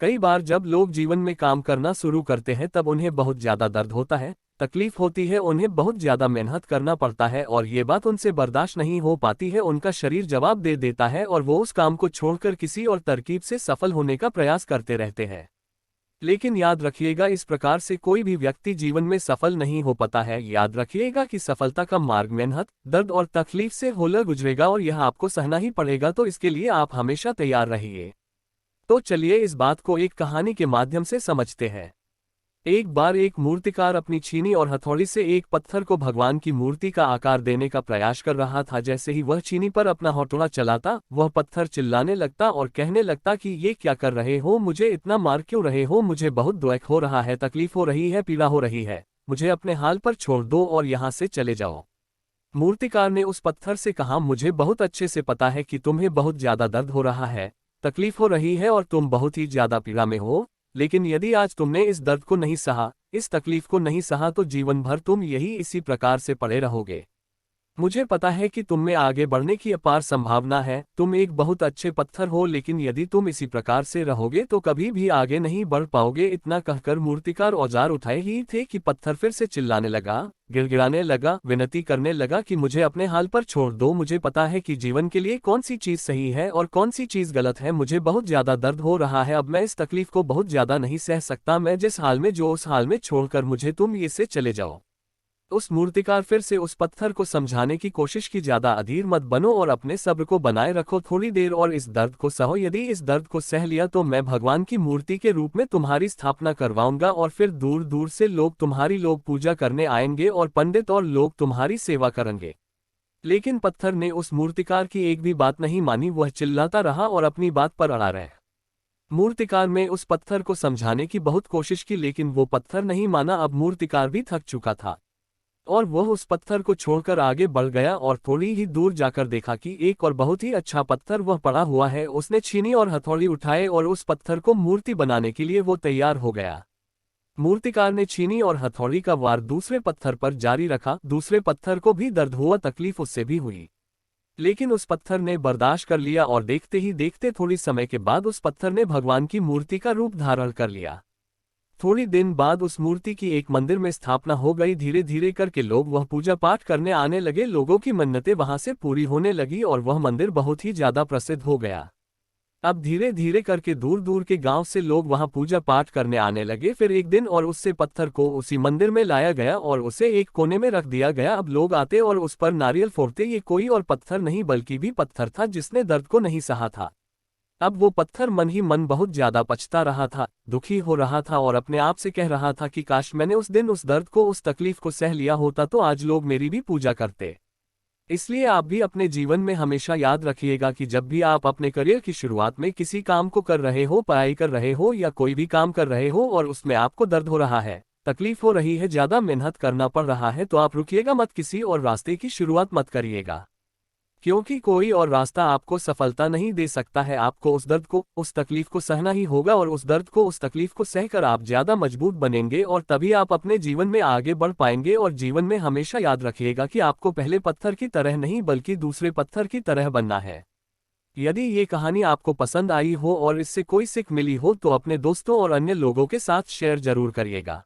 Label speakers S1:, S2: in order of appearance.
S1: कई बार जब लोग जीवन में काम करना शुरू करते हैं तब उन्हें बहुत ज्यादा दर्द होता है, तकलीफ होती है, उन्हें बहुत ज्यादा मेहनत करना पड़ता है और ये बात उनसे बर्दाश्त नहीं हो पाती है। उनका शरीर जवाब दे देता है और वो उस काम को छोड़कर किसी और तरकीब से सफल होने का प्रयास करते रहते हैं। लेकिन याद रखिएगा, इस प्रकार से कोई भी व्यक्ति जीवन में सफल नहीं हो पाता है। याद रखिएगा कि सफलता का मार्ग मेहनत, दर्द और तकलीफ से होकर गुजरेगा और यह आपको सहना ही पड़ेगा, तो इसके लिए आप हमेशा तैयार रहिए। तो चलिए इस बात को एक कहानी के माध्यम से समझते हैं। एक बार एक मूर्तिकार अपनी छीनी और हथौड़ी से एक पत्थर को भगवान की मूर्ति का आकार देने का प्रयास कर रहा था। जैसे ही वह छीनी पर अपना हथौड़ा चलाता, वह पत्थर चिल्लाने लगता और कहने लगता कि ये क्या कर रहे हो, मुझे इतना मार क्यों रहे हो, मुझे बहुत दुख हो रहा है, तकलीफ हो रही है, पीड़ा हो रही है, मुझे अपने हाल पर छोड़ दो और यहाँ से चले जाओ। मूर्तिकार ने उस पत्थर से कहा, मुझे बहुत अच्छे से पता है कि तुम्हें बहुत ज्यादा दर्द हो रहा है, तकलीफ हो रही है और तुम बहुत ही ज्यादा पीड़ा में हो, लेकिन यदि आज तुमने इस दर्द को नहीं सहा, इस तकलीफ को नहीं सहा, तो जीवन भर तुम यही इसी प्रकार से पड़े रहोगे। मुझे पता है कि तुम में आगे बढ़ने की अपार संभावना है, तुम एक बहुत अच्छे पत्थर हो, लेकिन यदि तुम इसी प्रकार से रहोगे तो कभी भी आगे नहीं बढ़ पाओगे। इतना कहकर मूर्तिकार औजार उठाए ही थे कि पत्थर फिर से चिल्लाने लगा, गिड़गिड़ाने लगा, विनती करने लगा कि मुझे अपने हाल पर छोड़ दो, मुझे पता है कि जीवन के लिए कौन सी चीज सही है और कौन सी चीज गलत है, मुझे बहुत ज्यादा दर्द हो रहा है, अब मैं इस तकलीफ को बहुत ज्यादा नहीं सह सकता, मैं जिस हाल में जो उस हाल में छोड़कर मुझे तुम ये से चले जाओ। उस मूर्तिकार फिर से उस पत्थर को समझाने की कोशिश की, ज्यादा अधीर मत बनो और अपने सब्र को बनाए रखो, थोड़ी देर और इस दर्द को सहो, यदि इस दर्द को सह लिया तो मैं भगवान की मूर्ति के रूप में तुम्हारी स्थापना करवाऊंगा और फिर दूर दूर से लोग तुम्हारी पूजा करने आएंगे और पंडित और लोग तुम्हारी सेवा करेंगे। लेकिन पत्थर ने उस मूर्तिकार की एक भी बात नहीं मानी, वह चिल्लाता रहा और अपनी बात पर अड़ा रहा। मूर्तिकार में उस पत्थर को समझाने की बहुत कोशिश की, लेकिन वो पत्थर नहीं माना। अब मूर्तिकार भी थक चुका था और वह उस पत्थर को छोड़कर आगे बढ़ गया और थोड़ी ही दूर जाकर देखा कि एक और बहुत ही अच्छा पत्थर वह पड़ा हुआ है। उसने छीनी और हथौड़ी उठाए और उस पत्थर को मूर्ति बनाने के लिए वो तैयार हो गया। मूर्तिकार ने छीनी और हथौड़ी का वार दूसरे पत्थर पर जारी रखा। दूसरे पत्थर को भी दर्द हुआ, तकलीफ उससे भी हुई, लेकिन उस पत्थर ने बर्दाश्त कर लिया और देखते ही देखते थोड़ी समय के बाद उस पत्थर ने भगवान की मूर्ति का रूप धारण कर लिया। थोड़ी दिन बाद उस मूर्ति की एक मंदिर में स्थापना हो गई। धीरे धीरे करके लोग वह पूजा पाठ करने आने लगे, लोगों की मन्नतें वहां से पूरी होने लगी और वह मंदिर बहुत ही ज्यादा प्रसिद्ध हो गया। अब धीरे धीरे करके दूर दूर के गांव से लोग वहां पूजा पाठ करने आने लगे। फिर एक दिन और उससे पत्थर को उसी मंदिर में लाया गया और उसे एक कोने में रख दिया गया। अब लोग आते और उस पर नारियल फोड़ते। ये कोई और पत्थर नहीं बल्कि भी पत्थर था जिसने दर्द को नहीं सहा था। अब वो पत्थर मन ही मन बहुत ज्यादा पछता रहा था, दुखी हो रहा था और अपने आप से कह रहा था कि काश मैंने उस दिन उस दर्द को, उस तकलीफ को सह लिया होता तो आज लोग मेरी भी पूजा करते। इसलिए आप भी अपने जीवन में हमेशा याद रखिएगा कि जब भी आप अपने करियर की शुरुआत में किसी काम को कर रहे हो, पढ़ाई कर रहे हो या कोई भी काम कर रहे हो और उसमें आपको दर्द हो रहा है, तकलीफ हो रही है, ज्यादा मेहनत करना पड़ रहा है, तो आप रुकिएगा मत, किसी और रास्ते की शुरुआत मत करिएगा, क्योंकि कोई और रास्ता आपको सफलता नहीं दे सकता है। आपको उस दर्द को, उस तकलीफ को सहना ही होगा और उस दर्द को, उस तकलीफ को सहकर आप ज्यादा मजबूत बनेंगे और तभी आप अपने जीवन में आगे बढ़ पाएंगे। और जीवन में हमेशा याद रखिएगा कि आपको पहले पत्थर की तरह नहीं बल्कि दूसरे पत्थर की तरह बनना है। यदि ये कहानी आपको पसंद आई हो और इससे कोई सीख मिली हो तो अपने दोस्तों और अन्य लोगों के साथ शेयर जरूर करिएगा।